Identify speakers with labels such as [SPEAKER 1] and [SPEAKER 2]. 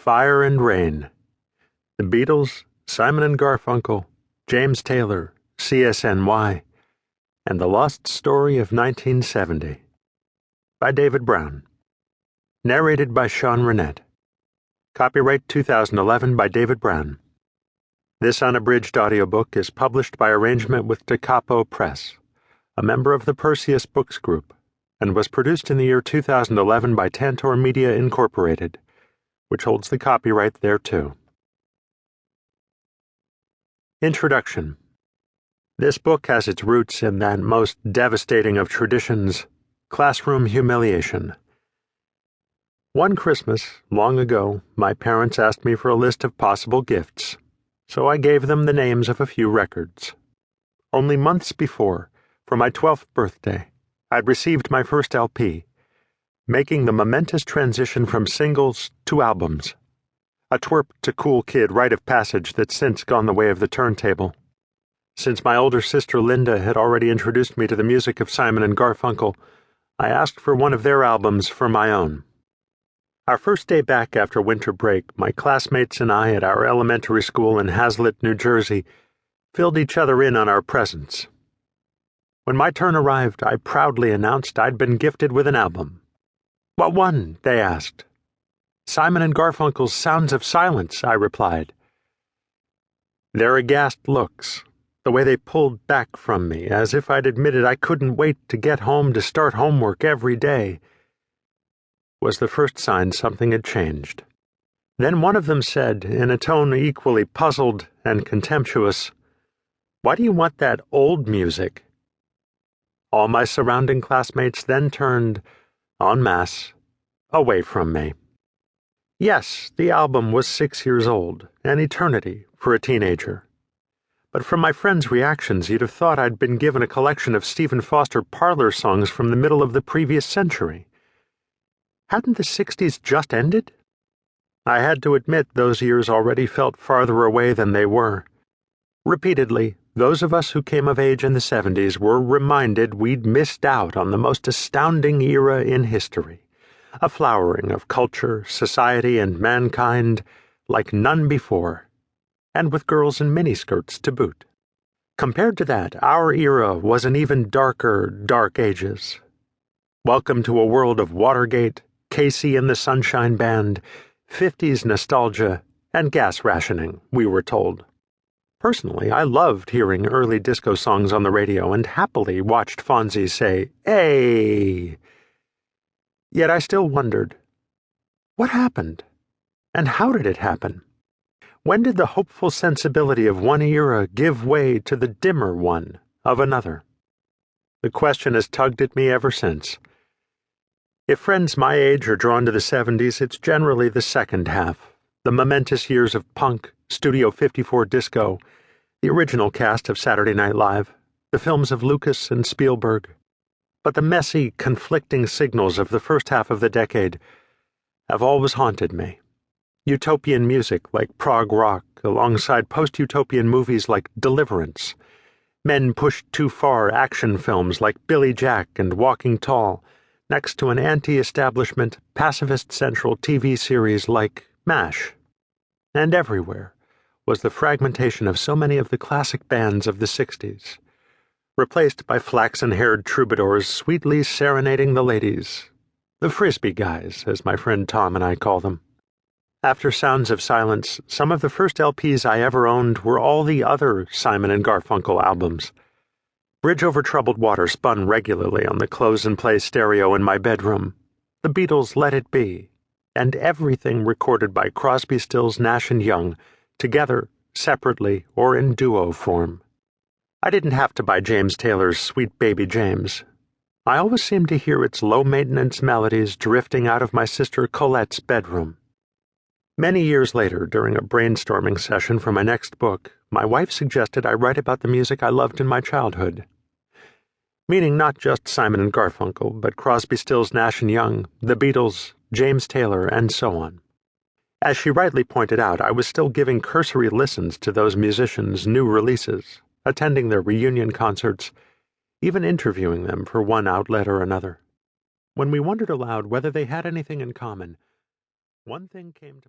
[SPEAKER 1] Fire and Rain. The Beatles, Simon and Garfunkel, James Taylor, CSNY, and the Lost Story of 1970. By David Browne. Narrated by Runnette. Copyright 2011 by David Browne. This unabridged audiobook is published by arrangement with Da Capo Press, a member of the Perseus Books Group, and was produced in the year 2011 by Tantor Media Incorporated, which holds the copyright thereto. Introduction. This book has its roots in that most devastating of traditions, classroom humiliation. One Christmas, long ago, my parents asked me for a list of possible gifts, so I gave them the names of a few records. Only months before, for my 12th birthday, I'd received my first LP, making the momentous transition from singles to albums. A twerp to cool kid rite of passage that's since gone the way of the turntable. Since my older sister Linda had already introduced me to the music of Simon and Garfunkel, I asked for one of their albums for my own. Our first day back after winter break, my classmates and I at our elementary school in Hazlitt, New Jersey, filled each other in on our presents. When my turn arrived, I proudly announced I'd been gifted with an album. "What one?" they asked. "Simon and Garfunkel's Sounds of Silence," I replied. Their aghast looks, the way they pulled back from me, as if I'd admitted I couldn't wait to get home to start homework every day, was the first sign something had changed. Then one of them said, in a tone equally puzzled and contemptuous, "Why do you want that old music?" All my surrounding classmates then turned, en masse, away from me. Yes, the album was 6 years old, an eternity for a teenager. But from my friends' reactions, you'd have thought I'd been given a collection of Stephen Foster parlor songs from the middle of the previous century. Hadn't the 60s just ended? I had to admit those years already felt farther away than they were. Repeatedly, those of us who came of age in the 70s were reminded we'd missed out on the most astounding era in history, a flowering of culture, society, and mankind like none before, and with girls in miniskirts to boot. Compared to that, our era was an even darker, dark ages. Welcome to a world of Watergate, Casey and the Sunshine Band, 50s nostalgia, and gas rationing, we were told. Personally, I loved hearing early disco songs on the radio and happily watched Fonzie say, "Hey!" Yet I still wondered, what happened? And how did it happen? When did the hopeful sensibility of one era give way to the dimmer one of another? The question has tugged at me ever since. If friends my age are drawn to the 70s, it's generally the second half, the momentous years of punk, Studio 54 disco, the original cast of Saturday Night Live, the films of Lucas and Spielberg. But the messy, conflicting signals of the first half of the decade have always haunted me. Utopian music like prog rock alongside post-utopian movies like Deliverance, men pushed too far action films like Billy Jack and Walking Tall, next to an anti-establishment, pacifist central TV series like MASH. And everywhere was the fragmentation of so many of the classic bands of the 60s, replaced by flaxen-haired troubadours sweetly serenading the ladies, the Frisbee guys, as my friend Tom and I call them. After Sounds of Silence, some of the first LPs I ever owned were all the other Simon and Garfunkel albums. Bridge Over Troubled Water spun regularly on the close-and-play stereo in my bedroom, the Beatles' Let It Be, and everything recorded by Crosby, Stills, Nash Young, together, separately, or in duo form. I didn't have to buy James Taylor's Sweet Baby James. I always seemed to hear its low-maintenance melodies drifting out of my sister Colette's bedroom. Many years later, during a brainstorming session for my next book, my wife suggested I write about the music I loved in my childhood. Meaning not just Simon and Garfunkel, but Crosby, Stills, Nash Young, the Beatles, James Taylor, and so on. As she rightly pointed out, I was still giving cursory listens to those musicians' new releases, attending their reunion concerts, even interviewing them for one outlet or another. When we wondered aloud whether they had anything in common, one thing came to